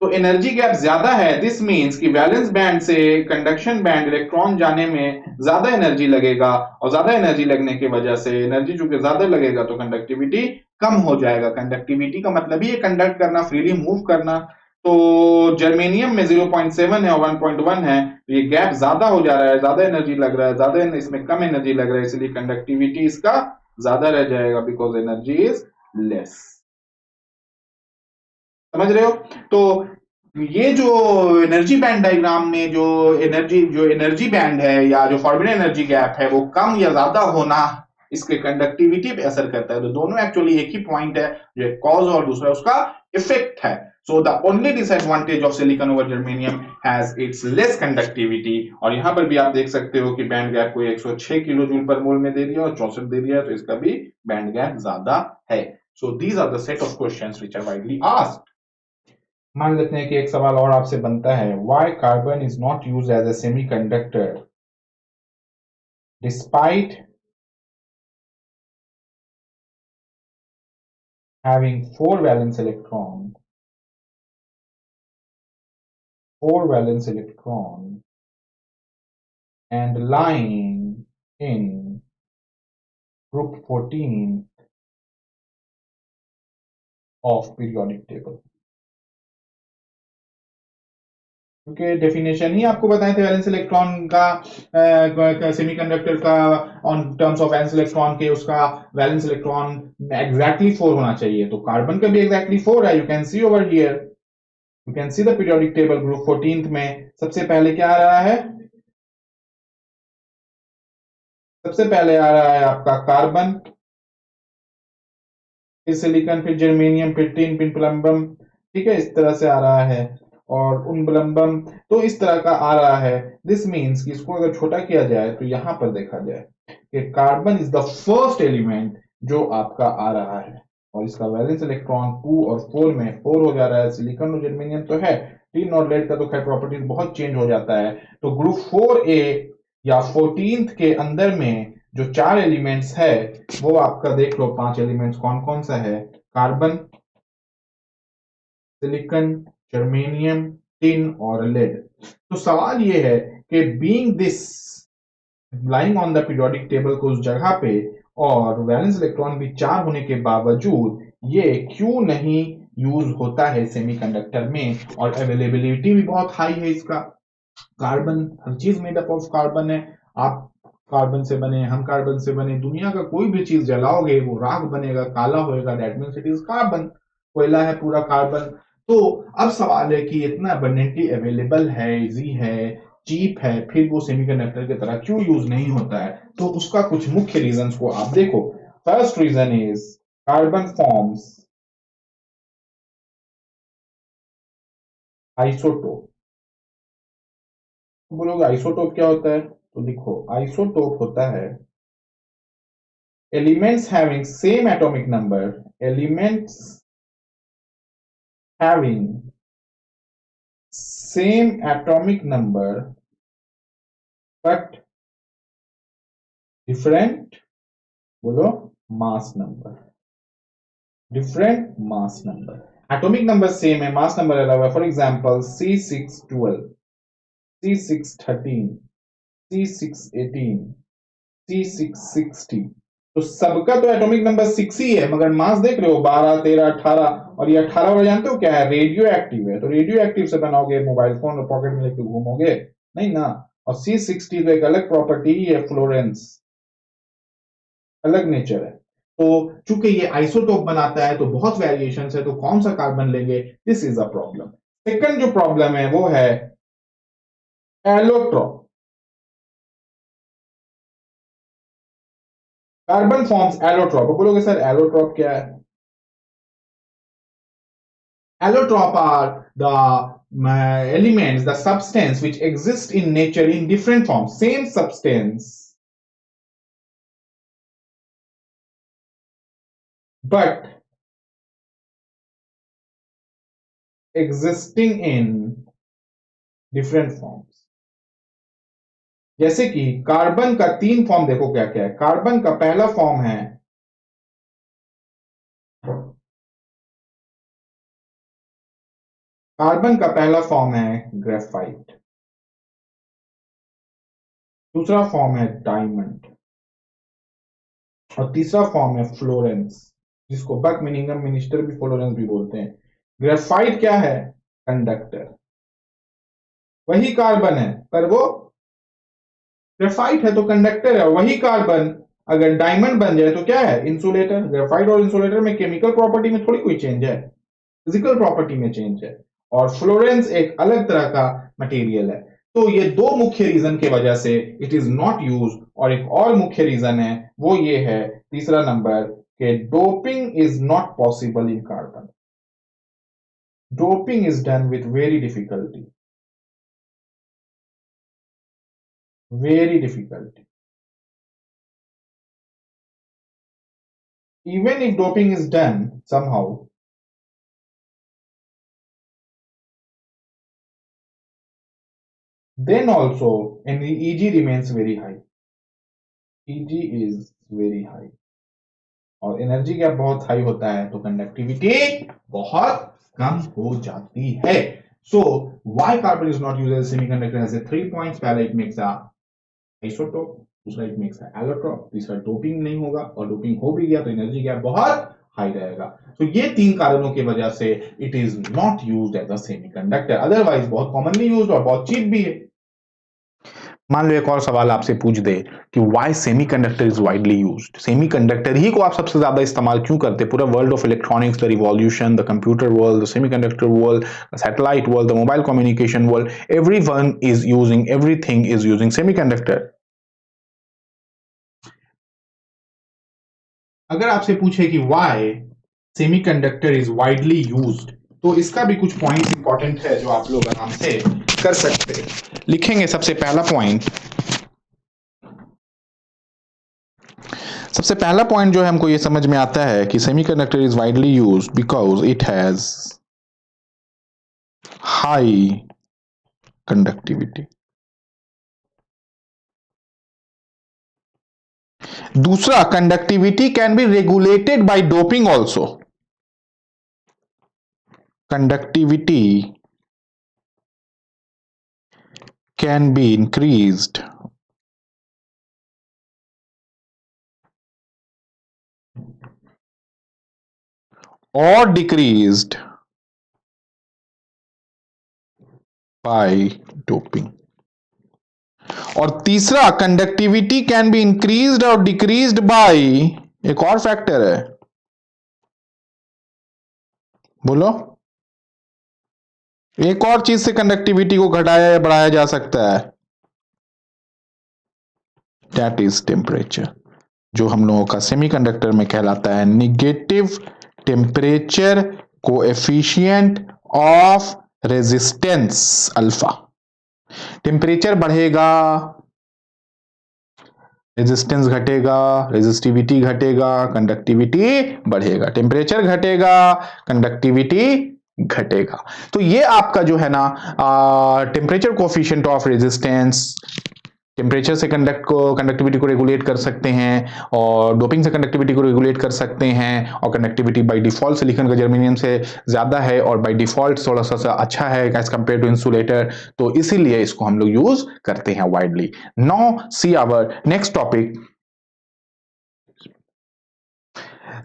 तो एनर्जी गैप ज्यादा है, दिस मींस कि वैलेंस बैंड से कंडक्शन बैंड इलेक्ट्रॉन जाने में ज्यादा एनर्जी लगेगा, और ज्यादा एनर्जी लगने की वजह से, एनर्जी चूंकि ज्यादा लगेगा तो कंडक्टिविटी कम हो जाएगा। कंडक्टिविटी का मतलब ही है कंडक्ट करना, फ्रीली मूव करना। तो जर्मेनियम में 0.7 है और 1.1 है, तो ये गैप ज्यादा हो जा रहा है, ज्यादा एनर्जी लग रहा है, ज्यादा इसमें कम एनर्जी लग रहा है, इसलिए कंडक्टिविटी इसका ज्यादा रह जाएगा, बिकॉज एनर्जी इज लेस। समझ रहे हो? तो ये जो एनर्जी बैंड डायग्राम में जो एनर्जी बैंड है या जो फॉर्म्यूला एनर्जी गैप है, वो कम या ज्यादा होना इसके कंडक्टिविटी पे असर करता है। तो दोनों एक्चुअली एक ही पॉइंट है, जो एक कॉज और दूसरा उसका इफेक्ट है। So the only disadvantage of silicon over germanium has its less conductivity. और यहां पर भी आप देख सकते हो कि बैंड गैप को 106 किलो जूल पर मोल में दे दिया और 64 दे दिया, तो इसका भी बैंड गैप ज्यादा है। So these are the set of questions which are widely asked. मान लेते हैं कि एक सवाल और आपसे बनता है, why carbon is not used as a semiconductor despite having 4 valence electron and lying in group 14 of periodic table। क्योंकि डेफिनेशन ही आपको बताए थे वैलेंस इलेक्ट्रॉन का, सेमीकंडक्टर का, on terms of valence electron के, उसका वैलेंस इलेक्ट्रॉन एग्जैक्टली 4 होना चाहिए। तो कार्बन का भी एग्जैक्टली 4 है, you can C over here, you can see the periodic table. Group 14 में सबसे पहले क्या आ रहा है, सबसे पहले आ रहा है आपका कार्बन, फिर सिलिकॉन, फिर जर्मेनियम, फिर टिन, फिर प्लम्बम। ठीक है, इस तरह से आ रहा है, और उन ब्लम्बम, तो इस तरह का आ रहा है। दिस मीन्स कि इसको अगर छोटा किया जाए तो यहां पर देखा जाए कि carbon is the first element जो आपका आ रहा है, और इसका वैलेंस इलेक्ट्रॉन 2 और 4 में 4 हो जा रहा है। सिलिकॉन और जर्मेनियम तो है, टिन और लेड का तो खैर प्रॉपर्टीज बहुत चेंज हो जाता है। तो ग्रुप 4A या 14th के अंदर में जो 4 एलिमेंट्स है वो आपका देख लो, 5 एलिमेंट्स कौन कौन सा है, कार्बन, सिलिकॉन, जर्मेनियम, टिन और लेड। तो सवाल ये है कि being this lying on the periodic table को उस जगह पे और वैलेंस इलेक्ट्रॉन भी 4 होने के बावजूद ये क्यों नहीं यूज होता है सेमीकंडक्टर में, और अवेलेबिलिटी भी बहुत हाई है इसका। कार्बन, हर चीज मेड अप ऑफ कार्बन है। आप कार्बन से बने, हम कार्बन से बने, दुनिया का कोई भी चीज जलाओगे वो राख बनेगा, काला होएगा, that means it is carbon. कोयला है पूरा कार्बन। तो अब सवाल है कि इतना अबंडेंटली अवेलेबल है, इजी है, चीप है, फिर वो सेमीकंडक्टर की तरह क्यों यूज नहीं होता है। तो उसका कुछ मुख्य रीजंस को आप देखो। First reason is carbon forms isotope. बोलोगे आइसोटोप क्या होता है, तो देखो आइसोटोप होता है elements having same atomic number, elements having same atomic number but different, बोलो, mass number, different mass number। atomic number same है, mass number अलग है। for example C612, C613, C618, C660। तो सबका तो एटॉमिक नंबर 6 ही है, मगर मास देख रहे हो 12, 13, 18। और ये 18 वाला जानते हो क्या है, रेडियो एक्टिव है। तो रेडियो एक्टिव से बनाओगे मोबाइल फोन और पॉकेट में लेके घूमोगे नहीं ना। और C60 तो एक अलग प्रॉपर्टी ही है, फ्लोरेंस, अलग नेचर है। तो चूंकि ये आइसोटोप बनाता है तो बहुत वेरिएशन है, तो कौन सा कार्बन लेंगे, this is a problem. Second जो प्रॉब्लम है वो है एलोट्रॉप। Carbon forms allotrope. बोलोगे सर एलोट्रॉप क्या है। Allotrope are the elements, the substance which exist in nature in different forms, same substance, but existing in different forms। जैसे कि कार्बन का 3 फॉर्म देखो क्या क्या है। कार्बन का पहला फॉर्म है ग्रेफाइट। दूसरा फॉर्म है डायमंड। और तीसरा फॉर्म है फ्लोरेंस, जिसको बक मिनिंगम मिनिस्टर भी फ्लोरेंस भी बोलते हैं। ग्रेफाइट क्या है, कंडक्टर। वही कार्बन है पर वो ग्रेफाइट है तो कंडक्टर है। वही कार्बन अगर डायमंड बन जाए तो क्या है, इंसुलेटर। ग्रेफाइट और इंसुलेटर में केमिकल प्रॉपर्टी में थोड़ी कोई चेंज है, फिजिकल प्रॉपर्टी में चेंज है। और फ्लोरेंस एक अलग तरह का मटेरियल है। तो ये दो मुख्य रीजन की वजह से इट इज नॉट यूज। और एक और मुख्य रीजन है वो ये है, तीसरा नंबर, के doping is not possible in carbon. Doping is done with very difficulty, very difficulty. Even if doping is done somehow, then also and the Eg remains very high। Eg is very high। और एनर्जी गैप बहुत हाई होता है तो कंडक्टिविटी बहुत कम हो जाती है। So why carbon is not used as semiconductor has 3 points. पहला, इट मेक्स अ आइसोटोप। दूसरा, इट मेक्स अ एलोट्रोप। तीसरा, डोपिंग नहीं होगा, और डोपिंग हो भी गया तो एनर्जी गैप बहुत हाई रहेगा। तो ये 3 कारणों की वजह से it is not used as a semiconductor. Otherwise बहुत कॉमनली यूज्ड और बहुत चीप भी है। मान लो एक और सवाल आपसे पूछ दे कि why semiconductor is widely used. Semiconductor ही को आप सबसे ज्यादा इस्तेमाल क्यों करते। पूरा world of electronics, the revolution, the computer world, the semiconductor world, the satellite world, the mobile communication world, everyone is using, everything is using semiconductor. अगर आपसे पूछे कि why semiconductor is widely used, तो इसका भी कुछ पॉइंट्स इंपॉर्टेंट है जो आप लोग आराम से कर सकते हैं। लिखेंगे सबसे पहला पॉइंट। सबसे पहला पॉइंट जो है हमको ये समझ में आता है कि semiconductor is widely used because it has high conductivity. दूसरा, conductivity can be regulated by doping also. Conductivity can be increased or decreased by doping। और तीसरा, कंडक्टिविटी कैन बी इंक्रीज्ड और डिक्रीज्ड बाय, एक और फैक्टर है, बोलो, एक और चीज से कंडक्टिविटी को घटाया या बढ़ाया जा सकता है, दैट इज टेम्परेचर, जो हम लोगों का सेमीकंडक्टर में कहलाता है negative temperature coefficient of resistance alpha. Temperature बढ़ेगा, रेजिस्टेंस घटेगा, रेजिस्टिविटी घटेगा, कंडक्टिविटी बढ़ेगा। टेम्परेचर घटेगा, कंडक्टिविटी घटेगा। तो ये आपका जो है ना temperature coefficient of resistance, temperature से कंडक्टिविटी को रेगुलेट कर सकते हैं और डोपिंग से कंडक्टिविटी को रेगुलेट कर सकते हैं। और कंडक्टिविटी बाय डिफॉल्ट सिलिकॉन का जर्मेनियम से ज्यादा है और बाय डिफॉल्ट थोड़ा सा अच्छा है एज कंपेयर टू इंसुलेटर, तो इसीलिए इसको हम लोग यूज करते हैं widely. Now see our next topic.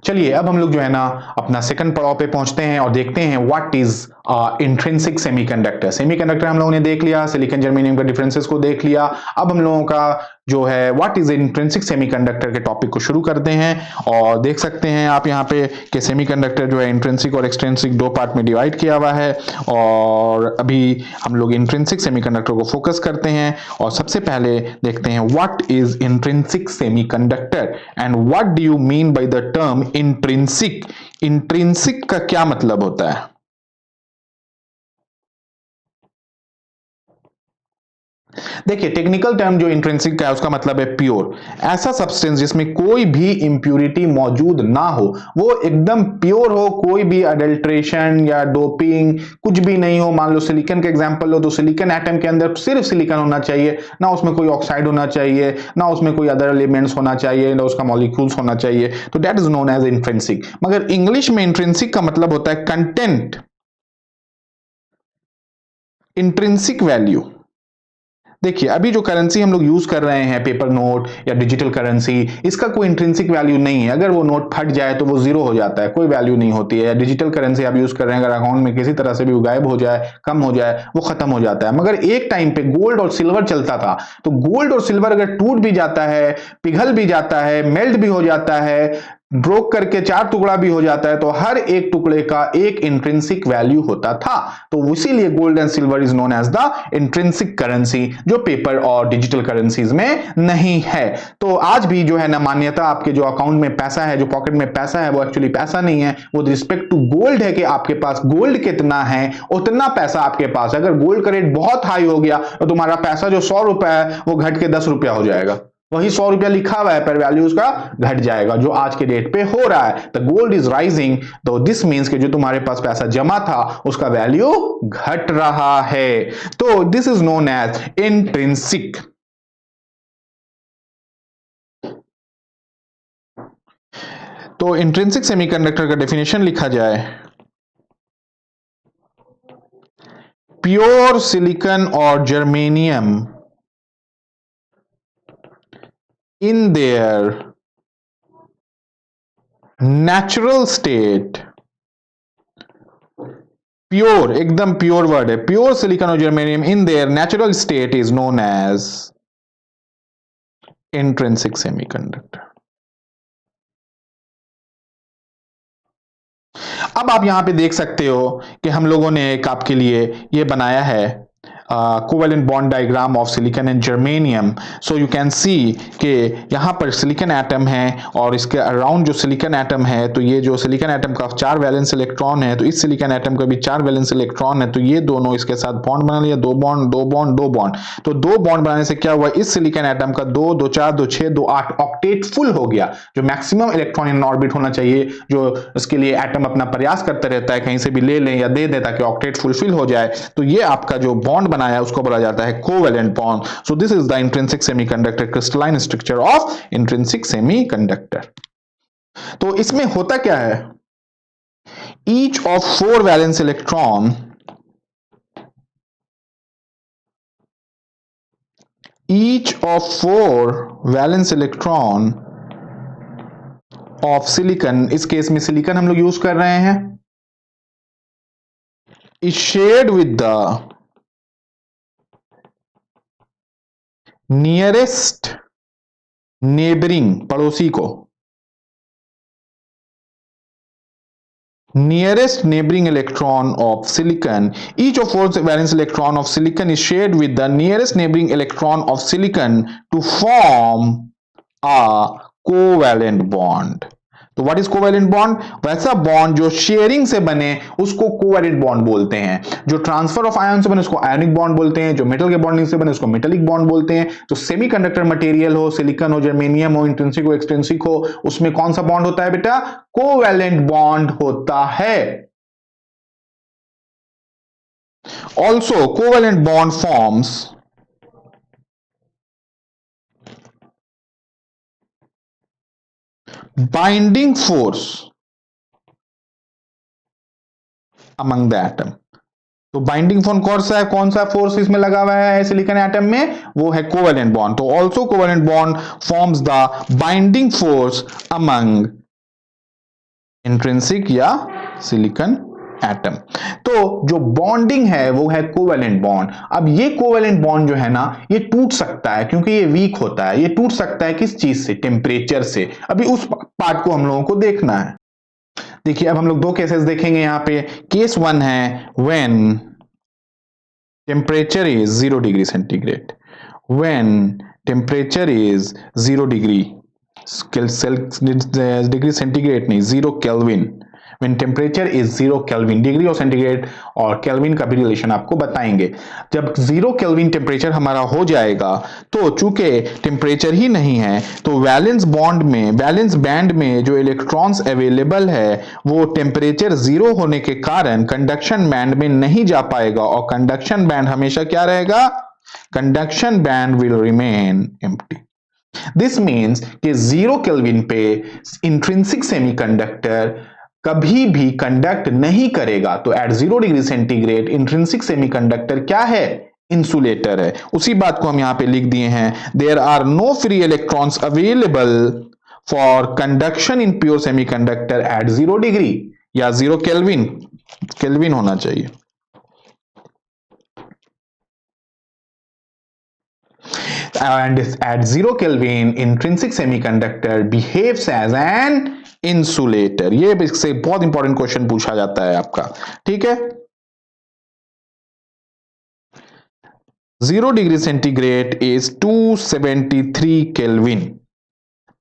चलिए अब हम लोग जो है ना अपना सेकंड पड़ाव पे पहुंचते हैं और देखते हैं what is intrinsic semiconductor. Semiconductor हम लोगों ने देख लिया, सिलिकॉन जर्मेनियम के डिफरेंसेस को देख लिया। अब हम लोगों का जो है व्हाट इज इंट्रिंसिक सेमीकंडक्टर के टॉपिक को शुरू करते हैं। और देख सकते हैं आप यहाँ पे कि सेमीकंडक्टर जो है इंट्रिंसिक और एक्सट्रिंसिक दो पार्ट में डिवाइड किया हुआ है। और अभी हम लोग इंट्रिंसिक सेमीकंडक्टर को फोकस करते हैं और सबसे पहले देखते हैं what is intrinsic semiconductor and what do you mean by the term intrinsic. Intrinsic का क्या मतलब होता है? देखिए टेक्निकल टर्म जो इंट्रिंसिक का है उसका मतलब है प्योर, ऐसा सब्सटेंस जिसमें कोई भी इंप्यूरिटी मौजूद ना हो, वो एकदम प्योर हो, कोई भी अडल्ट्रेशन या डोपिंग कुछ भी नहीं हो। मान लो सिलिकॉन का एग्जांपल लो तो सिलिकॉन एटम के अंदर सिर्फ सिलिकॉन होना चाहिए, ना उसमें कोई ऑक्साइड होना चाहिए, ना उसमें कोई अदर एलिमेंट्स होना चाहिए, ना उसका मॉलिक्यूल्स होना चाहिए, तो that is known as intrinsic. मगर इंग्लिश में इंट्रिंसिक का मतलब होता है कंटेंट, इंट्रिंसिक वैल्यू। देखिए अभी जो करेंसी हम लोग यूज कर रहे हैं पेपर नोट या डिजिटल करेंसी, इसका कोई इंट्रिंसिक वैल्यू नहीं है। अगर वो नोट फट जाए तो वो जीरो हो जाता है, कोई वैल्यू नहीं होती है। या डिजिटल करेंसी आप यूज कर रहे हैं, अगर अकाउंट में किसी तरह से भी गायब हो जाए, कम हो जाए, वो खत्म हो जाता है। मगर एक टाइम पे गोल्ड और सिल्वर चलता था, तो गोल्ड और सिल्वर अगर टूट भी जाता है, पिघल भी जाता है, मेल्ट भी हो जाता है, ब्रोक करके चार टुकड़ा भी हो जाता है, तो हर एक टुकड़े का एक इंट्रिंसिक वैल्यू होता था। तो इसीलिए gold and silver is known as the intrinsic currency, जो पेपर और डिजिटल करेंसीज में नहीं है। तो आज भी जो है ना मान्यता, आपके जो अकाउंट में पैसा है, जो पॉकेट में पैसा है, वो एक्चुअली पैसा नहीं है, वो रिस्पेक्ट टू गोल्ड है कि आपके पास गोल्ड कितना है उतना पैसा आपके पास। अगर गोल्ड का रेट बहुत हाई हो गया तो तुम्हारा पैसा जो 100 रुपया है वो घट के 10 रुपया हो जाएगा। वही 100 रुपया लिखा हुआ है पर वैल्यू उसका घट जाएगा, जो आज के डेट पे हो रहा है। द गोल्ड इज राइजिंग, तो दिस मीन्स कि जो तुम्हारे पास पैसा जमा था उसका वैल्यू घट रहा है। तो this is known as intrinsic. तो इंट्रिंसिक सेमीकंडक्टर का डेफिनेशन लिखा जाए, प्योर सिलिकॉन और germanium in their natural state, pure, एकदम प्योर वर्ड है, प्योर सिलिकॉन और germanium in their natural state is known as intrinsic semiconductor. अब आप यहां पे देख सकते हो कि हम लोगों ने एक आपके लिए ये बनाया है covalent bond diagram of silicon and germanium. So you can सी कि यहाँ पर सिलिकॉन एटम है और इसके अराउंड जो सिलिकॉन एटम है, तो ये जो सिलिकॉन एटम का 4 वैलेंस इलेक्ट्रॉन है, तो इस सिलिकॉन एटम का भी 4 वैलेंस इलेक्ट्रॉन है, तो ये दोनों इसके साथ बॉन्ड बना लिया, 2 बॉन्ड 2 बॉन्ड 2 बॉन्ड। तो 2 बॉन्ड बनाने से क्या हुआ, इस सिलिकॉन एटम का 2 2 4 2 6 2 8 ऑक्टेट फुल हो गया, जो मैक्सिमम इलेक्ट्रॉन इन ऑर्बिट होना चाहिए, जो इसके लिए एटम अपना प्रयास करता रहता है कहीं से भी ले लें या दे दे ताकि ऑक्टेट फुलफिल हो जाए। तो ये आपका जो बॉन्ड बनाया उसको बोला जाता है covalent bond. So this is the intrinsic semiconductor crystalline structure of intrinsic semiconductor. तो इसमें होता क्या है, each of 4 valence electron of silicon, इस केस में सिलिकॉन हम लोग यूज कर रहे हैं, is shared with the nearest neighbouring, पड़ोसी को, nearest neighboring electron of silicon. Each of 4 valence electron of silicon is shared with the nearest neighboring electron of silicon to form a covalent bond. तो व्हाट इज कोवेलेंट बॉन्ड? वैसा बॉन्ड जो शेयरिंग से बने उसको कोवेलेंट बॉन्ड बोलते हैं, जो ट्रांसफर ऑफ आयन से बने उसको आयनिक बॉन्ड बोलते हैं, जो मेटल के बॉन्डिंग से बने उसको मेटेलिक बॉन्ड बोलते हैं. तो सेमीकंडक्टर मटेरियल हो, सिलिकॉन हो, जर्मेनियम हो, इंट्रिंसिक हो, एक्सट्रिंसिक हो, उसमें कौन सा बॉन्ड होता है बेटा? कोवेलेंट बॉन्ड होता है. Also covalent bond forms binding force among the atom. तो बाइंडिंग फोर्स कौन सा फोर्स इसमें लगा हुआ है सिलिकॉन एटम में? वो है कोवेलेंट बॉन्ड. तो also covalent bond forms the binding force among intrinsic या सिलिकॉन एटम. तो जो बॉन्डिंग है वो है कोवेलेंट बॉन्ड. अब ये कोवेलेंट बॉन्ड जो है ना, ये टूट सकता है क्योंकि ये वीक होता है. ये टूट सकता है किस चीज से? टेम्परेचर से. अभी उस पार्ट को हम लोगों को देखना है. देखिए अब हम लोग 2 केसेस देखेंगे यहां पे. केस 1 है when temperature is 0 degree centigrade. When temperature is 0 degree centigrade नहीं, 0 kelvin. When temperature is 0 kelvin, degree और सेंटीग्रेड और केल्विन का भी रिलेशन आपको बताएंगे. जब 0 केल्विन टेम्परेचर हमारा हो जाएगा तो चूंकि टेम्परेचर ही नहीं है तो वैलेंस बॉन्ड में, वैलेंस बैंड में जो इलेक्ट्रॉन्स अवेलेबल है वो टेम्परेचर 0 होने के कारण कंडक्शन बैंड में नहीं जा पाएगा. और कंडक्शन बैंड हमेशा क्या रहेगा? Conduction band will remain empty. This means कि 0 केल्विन पे इंट्रिंसिक सेमीकंडक्टर कभी भी कंडक्ट नहीं करेगा. तो at 0 degree centigrade intrinsic semiconductor क्या है? इंसुलेटर है. उसी बात को हम यहां पे लिख दिए हैं. There are no free electrons available for conduction in pure semiconductor at 0 degree या 0 केल्विन. केल्विन होना चाहिए. And at 0 Kelvin, intrinsic semiconductor behaves as an insulator. ये इससे बहुत इंपॉर्टेंट क्वेश्चन पूछा जाता है आपका. ठीक है, 0 डिग्री सेंटीग्रेड इज 273 केल्विन.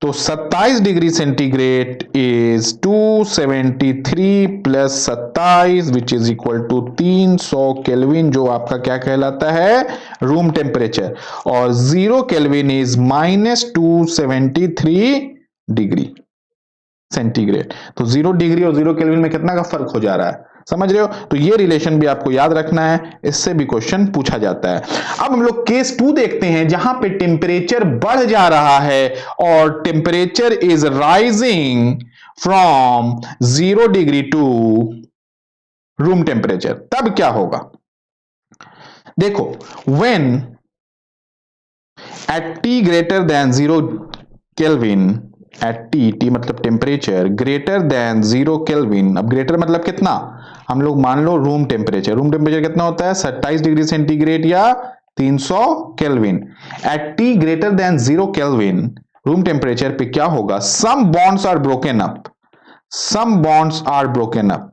तो 27 degree centigrade is 273 plus 27 which is equal to 300 kelvin, जो आपका क्या कहलाता है? Room temperature. और 0 केल्विन इज -273 डिग्री सेंटीग्रेड. तो 0 डिग्री और 0 केल्विन में कितना का फर्क हो जा रहा है, समझ रहे हो? तो ये रिलेशन भी आपको याद रखना है, इससे भी क्वेश्चन पूछा जाता है. अब हम लोग केस 2 देखते हैं जहां पे टेम्परेचर बढ़ जा रहा है और temperature is rising from 0 degree to room temperature. तब क्या होगा? देखो, when at T greater than 0 kelvin, at T मतलब टेम्परेचर ग्रेटर देन 0 केल्विन. अब ग्रेटर मतलब कितना? हम लोग मान लो रूम टेम्परेचर. रूम टेम्परेचर कितना होता है? 27 डिग्री सेंटीग्रेड या 300 kelvin. At T greater than 0 kelvin room temperature पे क्या होगा? Some bonds are broken up. Some bonds are broken up.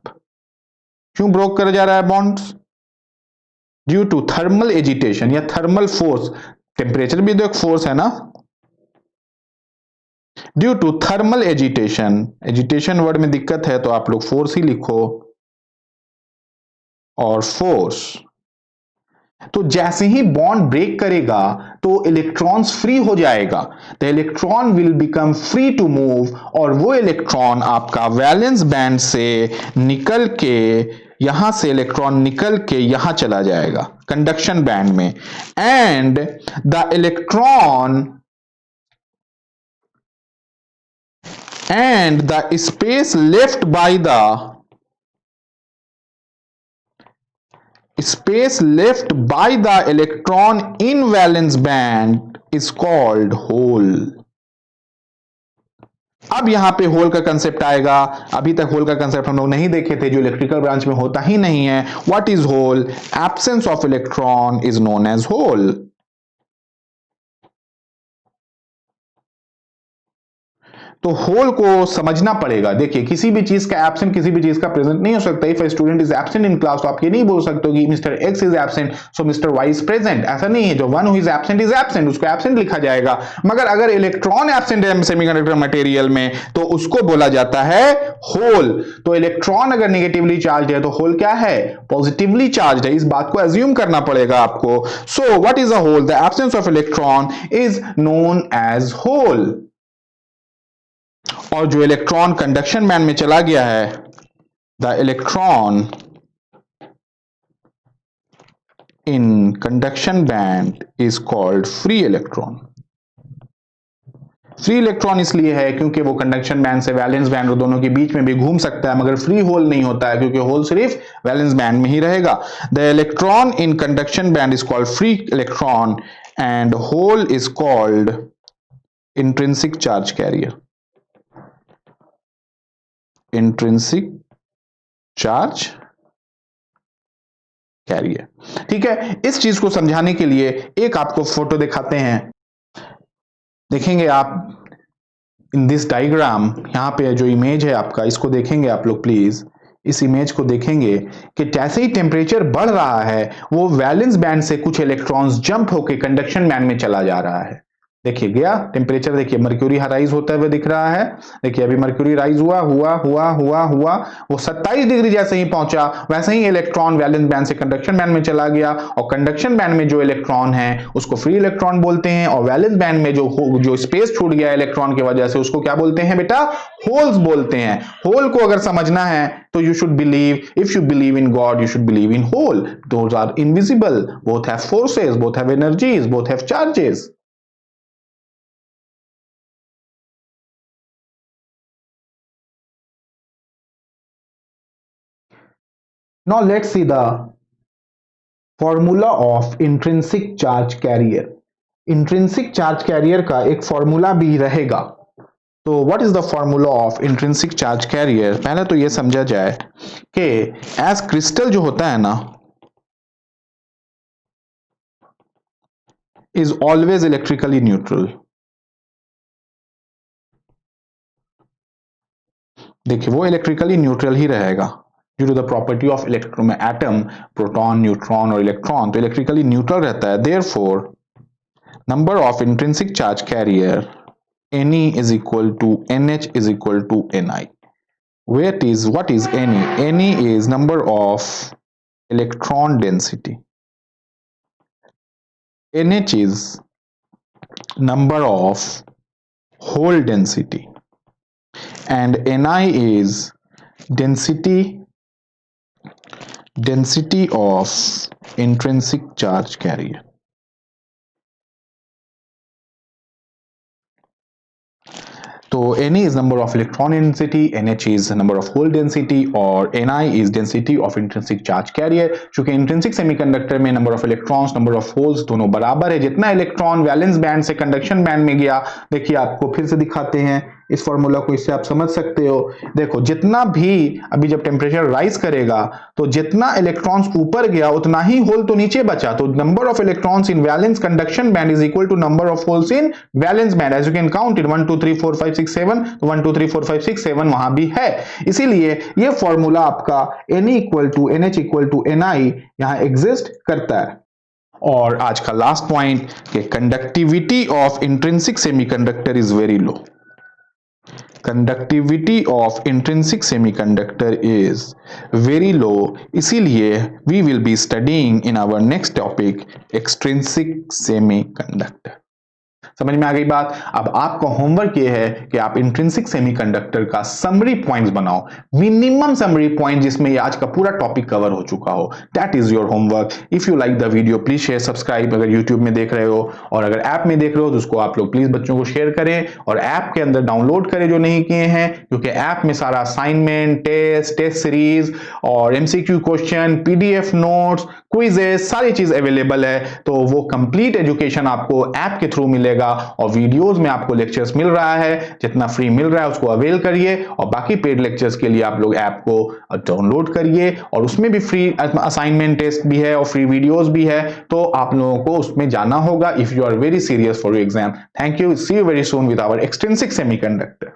क्यों ब्रोक कर जा रहा है bonds? Due to thermal agitation या थर्मल फोर्स. टेम्परेचर भी तो एक फोर्स है ना. Due to thermal agitation. Agitation word में दिक्कत है तो आप लोग फोर्स ही लिखो, और फोर्स. तो जैसे ही बॉन्ड ब्रेक करेगा तो इलेक्ट्रॉन्स फ्री हो जाएगा. The electron will become free to move, और वो इलेक्ट्रॉन आपका वैलेंस बैंड से निकल के यहां से इलेक्ट्रॉन निकल के यहां चला जाएगा कंडक्शन बैंड में, and the electron and the space left by the electron in valence band is called hole. अब यहां पे होल का कंसेप्ट आएगा। अभी तक होल का कंसेप्ट हम लोग नहीं देखे थे, जो इलेक्ट्रिकल ब्रांच में होता ही नहीं है। What is hole? Absence of electron is known as hole. तो होल को समझना पड़ेगा। देखिए, किसी भी चीज का एब्सेंट किसी भी चीज का प्रेजेंट नहीं हो सकता। If a student is absent in class, तो आप ये नहीं बोल सकते कि mister X is absent so mister Y is present. ऐसा नहीं है। जो वन हु इज एब्सेंट, उसको एब्सेंट लिखा जाएगा। मगर अगर इलेक्ट्रॉन एब्सेंट है सेमीकंडक्टर मटेरियल में, तो उसको बोला जाता है होल। तो इलेक्ट्रॉन अगर नेगेटिवली चार्ज है तो होल क्या है? पॉजिटिवली चार्ज है। इस बात को एज्यूम करना पड़ेगा आपको। So what is a hole? The absence of electron is known as hole. और जो इलेक्ट्रॉन कंडक्शन बैंड में चला गया है, the electron in conduction band is called free electron. Free electron इसलिए है क्योंकि वो कंडक्शन बैंड से वैलेंस बैंड और दोनों के बीच में भी घूम सकता है, मगर फ्री होल नहीं होता है, क्योंकि होल सिर्फ वैलेंस बैंड में ही रहेगा। The electron in conduction band is called free electron and hole is called intrinsic charge carrier. Intrinsic charge carrier. ठीक है, इस चीज को समझाने के लिए एक आपको फोटो दिखाते हैं। देखेंगे आप इन दिस डायग्राम, यहां पे जो इमेज है आपका, इसको देखेंगे आप लोग प्लीज। इस इमेज को देखेंगे कि जैसे ही टेम्परेचर बढ़ रहा है, वो वैलेंस बैंड से कुछ इलेक्ट्रॉन्स जंप होकर कंडक्शन बैंड में चला जा रहा है। देखिए गया टेम्परेचर, देखिए मर्क्यूरी राइज होता हुआ दिख रहा है। देखिए अभी मर्क्यूरी राइज हुआ हुआ हुआ हुआ हुआ, वो 27 डिग्री जैसे ही पहुंचा, वैसे ही इलेक्ट्रॉन वैलेंस बैंड से कंडक्शन बैंड में चला गया। और कंडक्शन बैंड में जो इलेक्ट्रॉन है उसको फ्री इलेक्ट्रॉन बोलते हैं, और वैलेंस बैंड में जो स्पेस छूट गया इलेक्ट्रॉन की वजह से, उसको क्या बोलते हैं बेटा? होल्स बोलते हैं। होल को अगर समझना है तो you should believe, if you believe in God, you should believe in whole. Those are invisible, both have forces, both have energies, both have charges. Now let's see the formula of intrinsic charge carrier. Intrinsic charge carrier का एक फॉर्मूला भी रहेगा। तो what is the formula of intrinsic charge career? पहले तो ये समझा जाए कि एज क्रिस्टल जो होता है ना, इज ऑलवेज इलेक्ट्रिकली न्यूट्रल। देखिए वो इलेक्ट्रिकली न्यूट्रल ही रहेगा due to the property of electron में एटम, प्रोटॉन, न्यूट्रॉन और इलेक्ट्रॉन, तो इलेक्ट्रिकली न्यूट्रल रहता है। Therefore number of intrinsic charge carrier Ne is equal to Nh is equal to Ni. What is Ne? Ne is number of electron density. Nh is number of hole density, and Ni is density of intrinsic charge carrier. तो Ne is number of electron density, Nh is number of hole density, और Ni is density of intrinsic charge carrier। चूंकि इंट्रिंसिक सेमीकंडक्टर में number of electrons, number of holes दोनों बराबर है। जितना इलेक्ट्रॉन वैलेंस बैंड से कंडक्शन बैंड में गया, देखिए आपको फिर से दिखाते हैं इस फॉर्मूला को, इससे आप समझ सकते हो। देखो जितना भी अभी जब टेम्परेचर राइज करेगा, तो जितना इलेक्ट्रॉन्स ऊपर गया उतना ही होल तो नीचे बचा। तो number of electrons in valence conduction band is equal to number of holes in valence band. As you can count it 1 2 3 4 5 6 7, तो 1 2 3 4 5 6 7 वहां भी है। इसीलिए ये फॉर्मूला आपका Ne equal to NH equal to Ni यहां एग्जिस्ट करता है। और आज का लास्ट पॉइंट कि conductivity of intrinsic semiconductor is very low. Conductivity of intrinsic semiconductor is very low. इसीलिए we will be studying in our next topic extrinsic semiconductor. समझ में आ गई बात। अब आपका होमवर्क ये है कि आप इंट्रिंसिक सेमीकंडक्टर का समरी पॉइंट्स बनाओ, मिनिमम समरी पॉइंट जिसमें ये आज का पूरा टॉपिक कवर हो चुका हो। That is your homework. If you like the video please share subscribe, अगर यूट्यूब में देख रहे हो, और अगर ऐप में देख रहे हो तो उसको आप लोग प्लीज बच्चों को शेयर करें और ऐप के अंदर डाउनलोड करें जो नहीं किए हैं, क्योंकि ऐप में सारा असाइनमेंट, टेस्ट सीरीज और MCQ question, PDF notes, quizzes, सारी चीज अवेलेबल है। तो वो कंप्लीट एजुकेशन आपको ऐप के थ्रू मिलेगा और वीडियोस में आपको लेक्चर्स मिल रहा है, जितना फ्री मिल रहा है उसको अवेल करिए और बाकी पेड लेक्चर्स के लिए आप लोग ऐप को डाउनलोड करिए और उसमें भी फ्री असाइनमेंट टेस्ट भी है और फ्री वीडियोस भी है, तो आप लोगों को उसमें जाना होगा if you are very serious for your exam. Thank you, see you very soon with our extrinsic semiconductor.